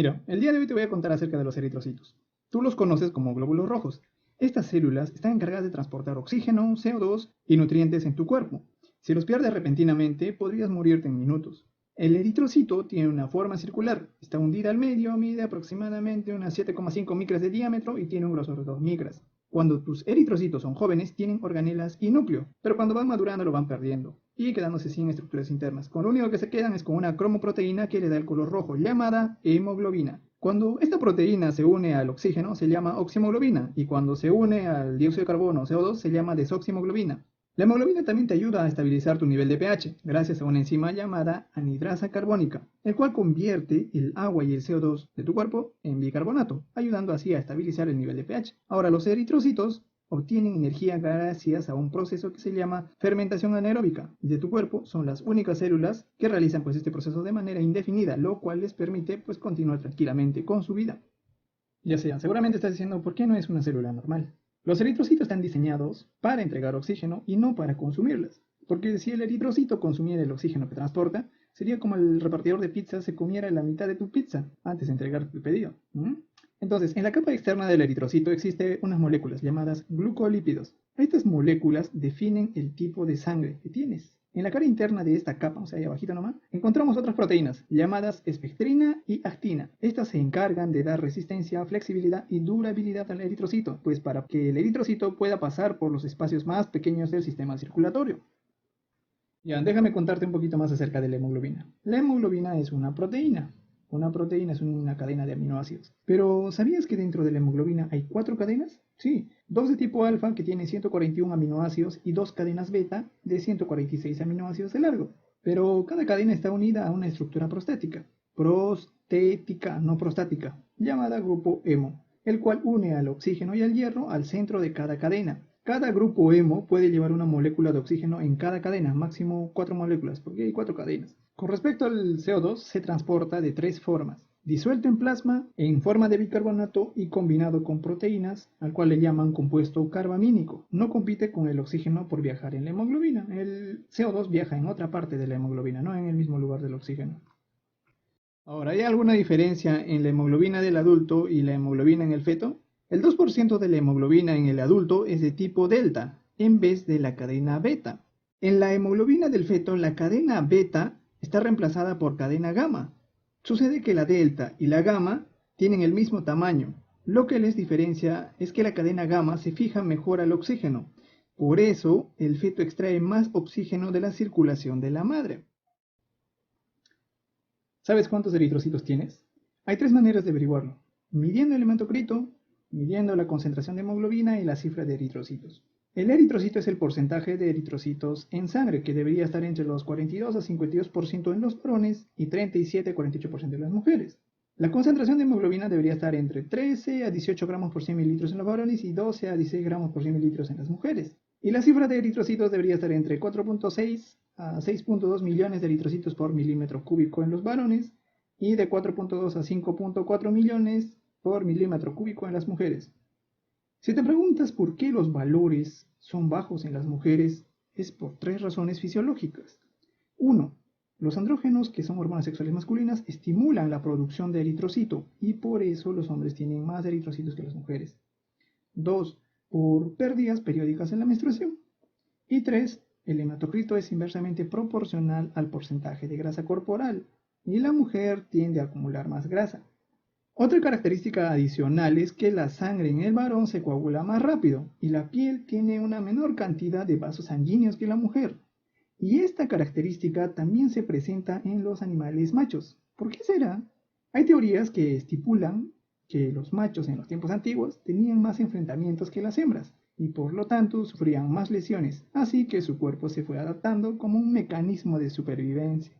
Mira, el día de hoy te voy a contar acerca de los eritrocitos. Tú los conoces como glóbulos rojos. Estas células están encargadas de transportar oxígeno, CO2 y nutrientes en tu cuerpo. Si los pierdes repentinamente, podrías morirte en minutos. El eritrocito tiene una forma circular, está hundida al medio, mide aproximadamente unas 7,5 micras de diámetro y tiene un grosor de 2 micras. Cuando tus eritrocitos son jóvenes, tienen organelas y núcleo, pero cuando van madurando lo van perdiendo y quedándose sin estructuras internas. Con lo único que se quedan es con una cromoproteína que le da el color rojo, llamada hemoglobina. Cuando esta proteína se une al oxígeno se llama oximoglobina y cuando se une al dióxido de carbono o CO2 se llama desoximoglobina. La hemoglobina también te ayuda a estabilizar tu nivel de pH gracias a una enzima llamada anhidrasa carbónica, el cual convierte el agua y el CO2 de tu cuerpo en bicarbonato, ayudando así a estabilizar el nivel de pH. Ahora los eritrocitos obtienen energía gracias a un proceso que se llama fermentación anaeróbica y de tu cuerpo son las únicas células que realizan este proceso de manera indefinida, lo cual les permite continuar tranquilamente con su vida. Ya sea, seguramente estás diciendo, ¿por qué no es una célula normal? Los eritrocitos están diseñados para entregar oxígeno y no para consumirlas. Porque si el eritrocito consumiera el oxígeno que transporta, sería como el repartidor de pizza se comiera la mitad de tu pizza antes de entregar tu pedido. Entonces, en la capa externa del eritrocito existen unas moléculas llamadas glucolípidos. Estas moléculas definen el tipo de sangre que tienes. En la cara interna de esta capa, o sea, ahí abajito nomás, encontramos otras proteínas llamadas espectrina y actina. Estas se encargan de dar resistencia, flexibilidad y durabilidad al eritrocito, pues para que el eritrocito pueda pasar por los espacios más pequeños del sistema circulatorio. Ya, déjame contarte un poquito más acerca de la hemoglobina. La hemoglobina es una proteína. Una proteína es una cadena de aminoácidos. Pero, ¿sabías que dentro de la hemoglobina hay 4 cadenas? Sí, 2 de tipo alfa que tienen 141 aminoácidos y 2 cadenas beta de 146 aminoácidos de largo. Pero cada cadena está unida a una estructura prostática, no prostática, llamada grupo hemo, el cual une al oxígeno y al hierro al centro de cada cadena. Cada grupo hemo puede llevar una molécula de oxígeno en cada cadena, máximo 4 moléculas, porque hay 4 cadenas. Con respecto al CO2, se transporta de 3 formas: disuelto en plasma, en forma de bicarbonato y combinado con proteínas, al cual le llaman compuesto carbamínico. No compite con el oxígeno por viajar en la hemoglobina. El CO2 viaja en otra parte de la hemoglobina, no en el mismo lugar del oxígeno. Ahora, ¿hay alguna diferencia en la hemoglobina del adulto y la hemoglobina en el feto? El 2% de la hemoglobina en el adulto es de tipo delta, en vez de la cadena beta. En la hemoglobina del feto, la cadena beta está reemplazada por cadena gamma. Sucede que la delta y la gamma tienen el mismo tamaño. Lo que les diferencia es que la cadena gamma se fija mejor al oxígeno. Por eso, el feto extrae más oxígeno de la circulación de la madre. ¿Sabes cuántos eritrocitos tienes? Hay 3 maneras de averiguarlo: midiendo el hematocrito, midiendo la concentración de hemoglobina y la cifra de eritrocitos. El eritrocito es el porcentaje de eritrocitos en sangre, que debería estar entre los 42 a 52% en los varones y 37 a 48% en las mujeres. La concentración de hemoglobina debería estar entre 13 a 18 gramos por 100 mililitros en los varones y 12 a 16 gramos por 100 mililitros en las mujeres. Y la cifra de eritrocitos debería estar entre 4.6 a 6.2 millones de eritrocitos por milímetro cúbico en los varones y de 4.2 a 5.4 millones por milímetro cúbico en las mujeres. Si te preguntas por qué los valores son bajos en las mujeres, es por 3 razones fisiológicas. 1. Los andrógenos, que son hormonas sexuales masculinas, estimulan la producción de eritrocito y por eso los hombres tienen más eritrocitos que las mujeres. 2. Por pérdidas periódicas en la menstruación. Y 3. El hematocrito es inversamente proporcional al porcentaje de grasa corporal y la mujer tiende a acumular más grasa. Otra característica adicional es que la sangre en el varón se coagula más rápido y la piel tiene una menor cantidad de vasos sanguíneos que la mujer. Y esta característica también se presenta en los animales machos. ¿Por qué será? Hay teorías que estipulan que los machos en los tiempos antiguos tenían más enfrentamientos que las hembras y por lo tanto sufrían más lesiones, así que su cuerpo se fue adaptando como un mecanismo de supervivencia.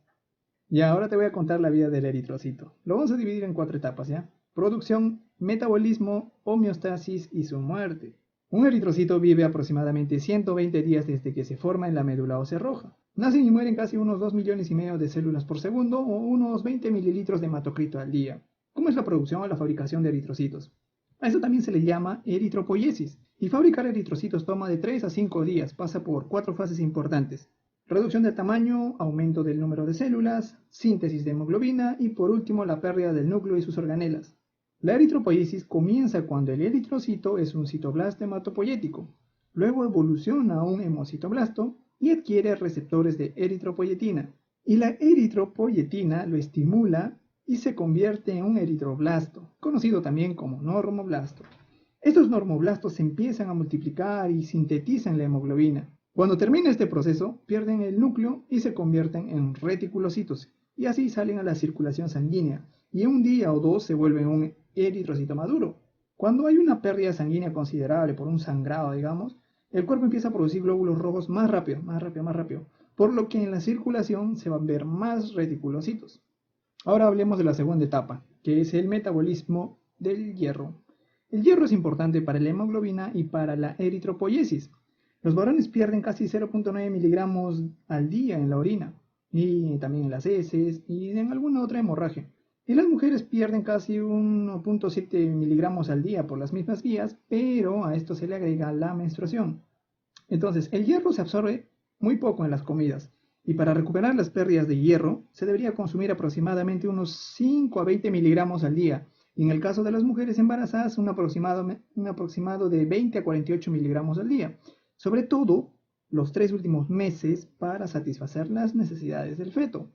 Y ahora te voy a contar la vida del eritrocito. Lo vamos a dividir en 4 etapas, ¿ya? Producción, metabolismo, homeostasis y su muerte. Un eritrocito vive aproximadamente 120 días desde que se forma en la médula ósea roja. Nacen y mueren casi unos 2,5 millones de células por segundo o unos 20 mililitros de hematocrito al día. ¿Cómo es la producción o la fabricación de eritrocitos? A eso también se le llama eritropoiesis. Y fabricar eritrocitos toma de 3 a 5 días, pasa por 4 fases importantes. Reducción del tamaño, aumento del número de células, síntesis de hemoglobina y por último la pérdida del núcleo y sus organelas. La eritropoiesis comienza cuando el eritrocito es un citoblasto hematopoyético, luego evoluciona a un hemocitoblasto y adquiere receptores de eritropoyetina. Y la eritropoyetina lo estimula y se convierte en un eritroblasto, conocido también como normoblasto. Estos normoblastos se empiezan a multiplicar y sintetizan la hemoglobina. Cuando termina este proceso, pierden el núcleo y se convierten en reticulocitos, y así salen a la circulación sanguínea, y en un día o dos se vuelven un eritrocito maduro. Cuando hay una pérdida sanguínea considerable por un sangrado, digamos, el cuerpo empieza a producir glóbulos rojos más rápido, por lo que en la circulación se van a ver más reticulocitos. Ahora hablemos de la segunda etapa, que es el metabolismo del hierro. El hierro es importante para la hemoglobina y para la eritropoiesis. Los varones pierden casi 0.9 miligramos al día en la orina, y también en las heces y en alguna otra hemorragia. Y las mujeres pierden casi 1.7 miligramos al día por las mismas vías, pero a esto se le agrega la menstruación. Entonces, el hierro se absorbe muy poco en las comidas, y para recuperar las pérdidas de hierro se debería consumir aproximadamente unos 5 a 20 miligramos al día, y en el caso de las mujeres embarazadas un aproximado de 20 a 48 miligramos al día, sobre todo los 3 últimos meses para satisfacer las necesidades del feto.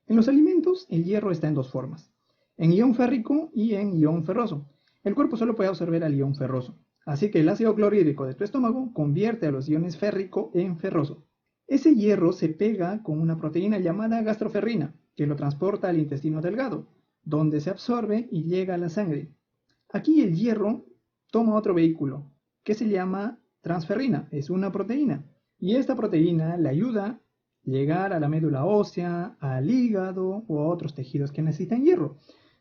En los alimentos el hierro está en dos formas, en ion férrico y en ion ferroso. El cuerpo solo puede absorber al ion ferroso, así que el ácido clorhídrico de tu estómago convierte a los iones férrico en ferroso. Ese hierro se pega con una proteína llamada gastroferrina, que lo transporta al intestino delgado, donde se absorbe y llega a la sangre. Aquí el hierro toma otro vehículo, que se llama transferrina, es una proteína, y esta proteína le ayuda a llegar a la médula ósea, al hígado o a otros tejidos que necesitan hierro.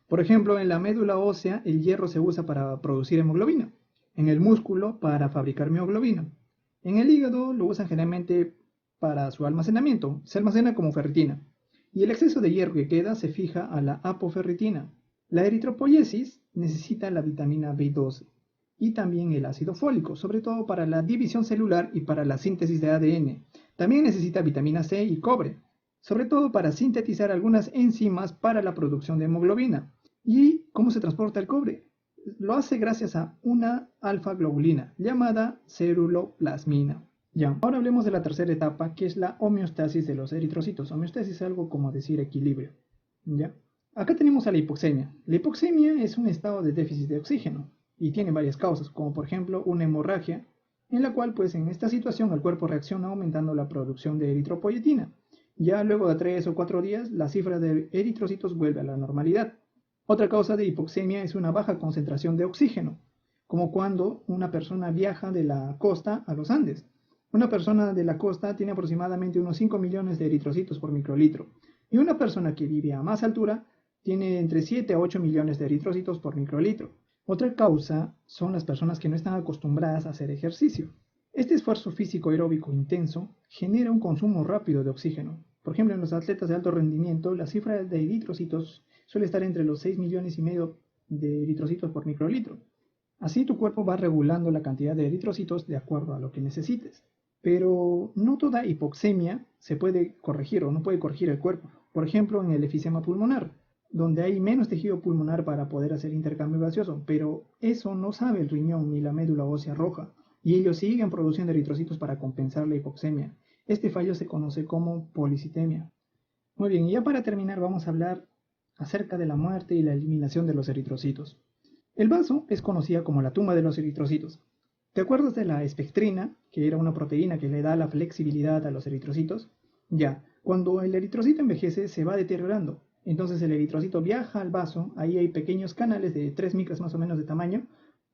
Por ejemplo, en la médula ósea el hierro se usa para producir hemoglobina, en el músculo para fabricar mioglobina, en el hígado lo usan generalmente para su almacenamiento, se almacena como ferritina, y el exceso de hierro que queda se fija a la apoferritina. La eritropoiesis necesita la vitamina B12 y también el ácido fólico, sobre todo para la división celular y para la síntesis de ADN. También necesita vitamina C y cobre, sobre todo para sintetizar algunas enzimas para la producción de hemoglobina. ¿Y cómo se transporta el cobre? Lo hace gracias a una alfa-globulina llamada ceruloplasmina. Ya, ahora hablemos de la tercera etapa, que es la homeostasis de los eritrocitos. Homeostasis es algo como decir equilibrio. ¿Ya? Acá tenemos a la hipoxemia. La hipoxemia es un estado de déficit de oxígeno y tiene varias causas, como por ejemplo una hemorragia, en la cual pues en esta situación el cuerpo reacciona aumentando la producción de eritropoyetina. Ya luego de 3 o 4 días la cifra de eritrocitos vuelve a la normalidad. Otra causa de hipoxemia es una baja concentración de oxígeno, como cuando una persona viaja de la costa a los Andes. Una persona de la costa tiene aproximadamente unos 5 millones de eritrocitos por microlitro, y una persona que vive a más altura tiene entre 7 a 8 millones de eritrocitos por microlitro. Otra causa son las personas que no están acostumbradas a hacer ejercicio. Este esfuerzo físico aeróbico intenso genera un consumo rápido de oxígeno. Por ejemplo, en los atletas de alto rendimiento, la cifra de eritrocitos suele estar entre los 6 millones y medio de eritrocitos por microlitro. Así tu cuerpo va regulando la cantidad de eritrocitos de acuerdo a lo que necesites. Pero no toda hipoxemia se puede corregir o no puede corregir el cuerpo. Por ejemplo, en el efisema pulmonar, donde hay menos tejido pulmonar para poder hacer intercambio gaseoso, pero eso no sabe el riñón ni la médula ósea roja, y ellos siguen produciendo eritrocitos para compensar la hipoxemia. Este fallo se conoce como policitemia. Muy bien, y ya para terminar vamos a hablar acerca de la muerte y la eliminación de los eritrocitos. El vaso es conocida como la tumba de los eritrocitos. ¿Te acuerdas de la espectrina, que era una proteína que le da la flexibilidad a los eritrocitos? Ya, cuando el eritrocito envejece se va deteriorando. Entonces el eritrocito viaja al vaso, ahí hay pequeños canales de 3 micras más o menos de tamaño,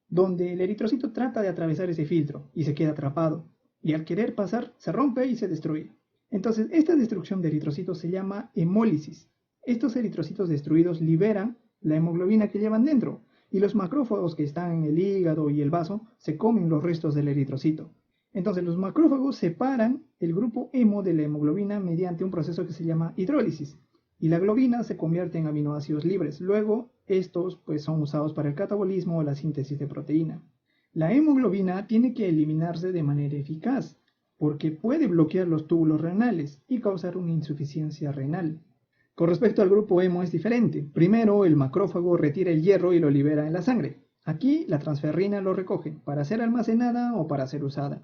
donde el eritrocito trata de atravesar ese filtro y se queda atrapado. Y al querer pasar, se rompe y se destruye. Entonces esta destrucción de eritrocitos se llama hemólisis. Estos eritrocitos destruidos liberan la hemoglobina que llevan dentro, y los macrófagos que están en el hígado y el vaso se comen los restos del eritrocito. Entonces los macrófagos separan el grupo hemo de la hemoglobina mediante un proceso que se llama hidrólisis, y la globina se convierte en aminoácidos libres. Luego estos pues son usados para el catabolismo o la síntesis de proteína. La hemoglobina tiene que eliminarse de manera eficaz, porque puede bloquear los túbulos renales y causar una insuficiencia renal. Con respecto al grupo hemo es diferente. Primero, el macrófago retira el hierro y lo libera en la sangre. Aquí la transferrina lo recoge para ser almacenada o para ser usada.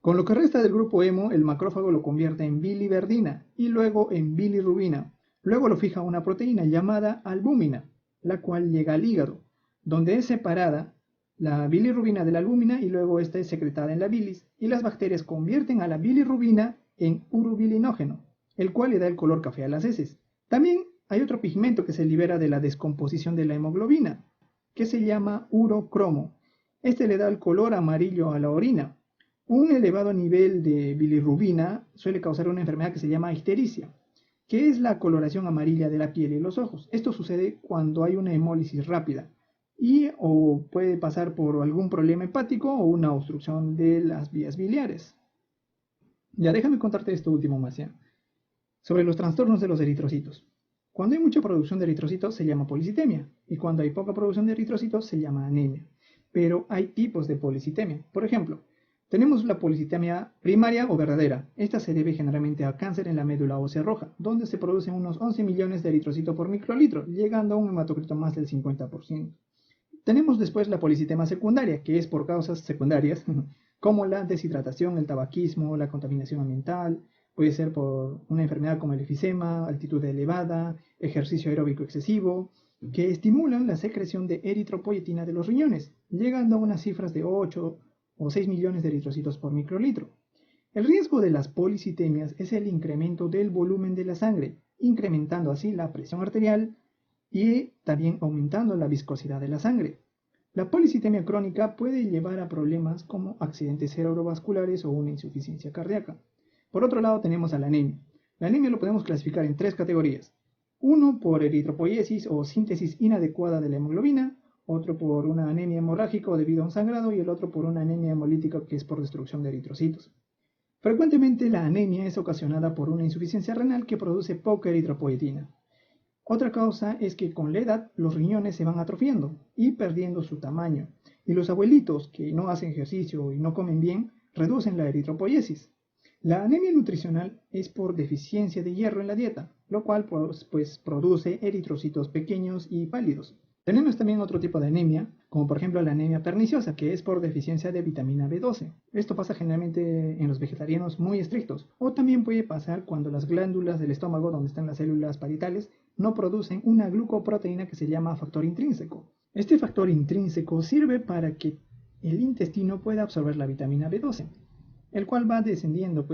Con lo que resta del grupo hemo, el macrófago lo convierte en biliverdina y luego en bilirrubina. Luego lo fija una proteína llamada albúmina, la cual llega al hígado, donde es separada la bilirrubina de la albúmina y luego esta es secretada en la bilis y las bacterias convierten a la bilirrubina en urobilinógeno, el cual le da el color café a las heces. También hay otro pigmento que se libera de la descomposición de la hemoglobina, que se llama urocromo. Este le da el color amarillo a la orina. Un elevado nivel de bilirrubina suele causar una enfermedad que se llama ictericia, que es la coloración amarilla de la piel y los ojos. Esto sucede cuando hay una hemólisis rápida y o puede pasar por algún problema hepático o una obstrucción de las vías biliares. Ya déjame contarte esto último más ya. Sobre los trastornos de los eritrocitos. Cuando hay mucha producción de eritrocitos se llama policitemia y cuando hay poca producción de eritrocitos se llama anemia. Pero hay tipos de policitemia. Por ejemplo, tenemos la policitemia primaria o verdadera. Esta se debe generalmente a cáncer en la médula ósea roja, donde se producen unos 11 millones de eritrocitos por microlitro, llegando a un hematocrito más del 50%. Tenemos después la policitemia secundaria, que es por causas secundarias, como la deshidratación, el tabaquismo, la contaminación ambiental. Puede ser por una enfermedad como el efisema, altitud elevada, ejercicio aeróbico excesivo, que estimulan la secreción de eritropoyetina de los riñones, llegando a unas cifras de 8 o 6 millones de eritrocitos por microlitro. El riesgo de las policitemias es el incremento del volumen de la sangre, incrementando así la presión arterial y también aumentando la viscosidad de la sangre. La policitemia crónica puede llevar a problemas como accidentes cerebrovasculares o una insuficiencia cardíaca. Por otro lado tenemos a la anemia. La anemia lo podemos clasificar en tres categorías. Uno por eritropoiesis o síntesis inadecuada de la hemoglobina, otro por una anemia hemorrágica o debido a un sangrado y el otro por una anemia hemolítica que es por destrucción de eritrocitos. Frecuentemente la anemia es ocasionada por una insuficiencia renal que produce poca eritropoyetina. Otra causa es que con la edad los riñones se van atrofiando y perdiendo su tamaño, y los abuelitos que no hacen ejercicio y no comen bien reducen la eritropoiesis. La anemia nutricional es por deficiencia de hierro en la dieta, lo cual pues produce eritrocitos pequeños y pálidos. Tenemos también otro tipo de anemia, como por ejemplo la anemia perniciosa, que es por deficiencia de vitamina B12. Esto pasa generalmente en los vegetarianos muy estrictos, o también puede pasar cuando las glándulas del estómago, donde están las células parietales, no producen una glucoproteína que se llama factor intrínseco. Este factor intrínseco sirve para que el intestino pueda absorber la vitamina B12, el cual va descendiendo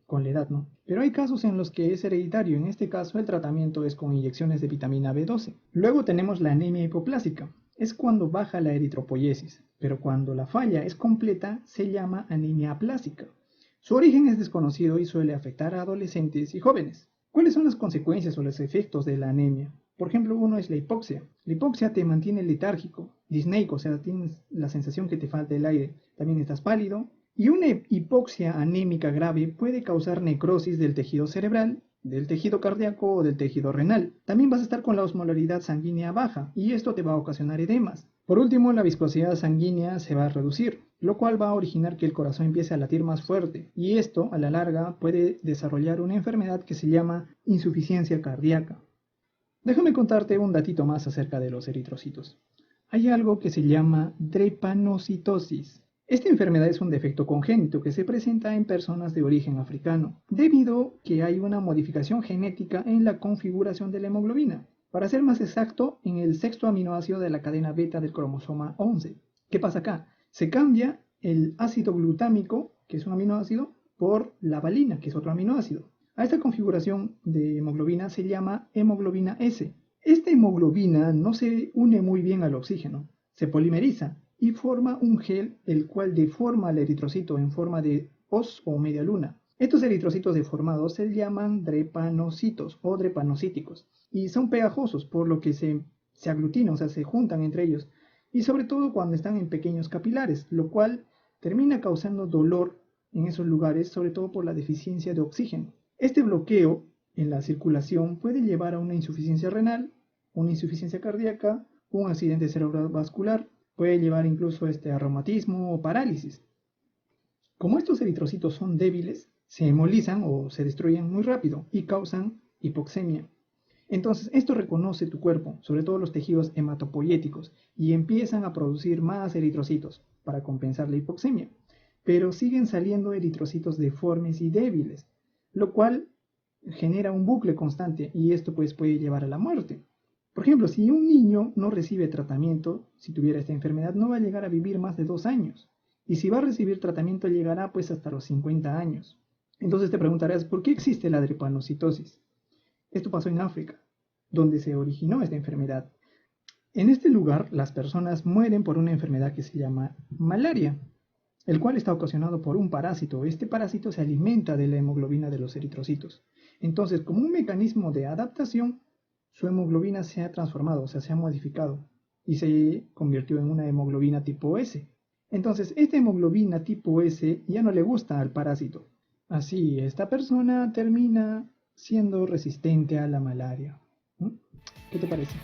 con la edad, ¿no? Pero hay casos en los que es hereditario. En este caso el tratamiento es con inyecciones de vitamina B12. Luego tenemos la anemia hipoplásica. Es cuando baja la eritropoiesis, pero cuando la falla es completa se llama anemia aplásica. Su origen es desconocido y suele afectar a adolescentes y jóvenes. ¿Cuáles son las consecuencias o los efectos de la anemia? Por ejemplo, uno es la hipoxia. La hipoxia te mantiene letárgico, disneico, o sea, tienes la sensación que te falta el aire. También estás pálido. Y una hipoxia anémica grave puede causar necrosis del tejido cerebral, del tejido cardíaco o del tejido renal. También vas a estar con la osmolaridad sanguínea baja y esto te va a ocasionar edemas. Por último, la viscosidad sanguínea se va a reducir, lo cual va a originar que el corazón empiece a latir más fuerte y esto a la larga puede desarrollar una enfermedad que se llama insuficiencia cardíaca. Déjame contarte un datito más acerca de los eritrocitos. Hay algo que se llama drepanocitosis. Esta enfermedad es un defecto congénito que se presenta en personas de origen africano, debido a que hay una modificación genética en la configuración de la hemoglobina. Para ser más exacto, en el sexto aminoácido de la cadena beta del cromosoma 11. ¿Qué pasa acá? Se cambia el ácido glutámico, que es un aminoácido, por la valina, que es otro aminoácido. A esta configuración de hemoglobina se llama hemoglobina S. Esta hemoglobina no se une muy bien al oxígeno, se polimeriza y forma un gel el cual deforma el eritrocito en forma de hoz o media luna. Estos eritrocitos deformados se llaman drepanocitos o drepanocíticos y son pegajosos por lo que se aglutinan, o sea, se juntan entre ellos y sobre todo cuando están en pequeños capilares, lo cual termina causando dolor en esos lugares, sobre todo por la deficiencia de oxígeno. Este bloqueo en la circulación puede llevar a una insuficiencia renal, una insuficiencia cardíaca, un accidente cerebrovascular, puede llevar incluso a reumatismo o parálisis. Como estos eritrocitos son débiles, se hemolizan o se destruyen muy rápido y causan hipoxemia. Entonces, esto reconoce tu cuerpo, sobre todo los tejidos hematopoyéticos, y empiezan a producir más eritrocitos para compensar la hipoxemia. Pero siguen saliendo eritrocitos deformes y débiles, lo cual genera un bucle constante y esto pues puede llevar a la muerte. Por ejemplo, si un niño no recibe tratamiento, si tuviera esta enfermedad, no va a llegar a vivir más de 2 años. Y si va a recibir tratamiento, llegará pues hasta los 50 años. Entonces te preguntarás, ¿por qué existe la drepanocitosis? Esto pasó en África, donde se originó esta enfermedad. En este lugar, las personas mueren por una enfermedad que se llama malaria, el cual está ocasionado por un parásito. Este parásito se alimenta de la hemoglobina de los eritrocitos. Entonces, como un mecanismo de adaptación, su hemoglobina se ha transformado, o sea, se ha modificado y se convirtió en una hemoglobina tipo S. Entonces, esta hemoglobina tipo S ya no le gusta al parásito. Así, esta persona termina siendo resistente a la malaria. ¿Mm? ¿Qué te parece?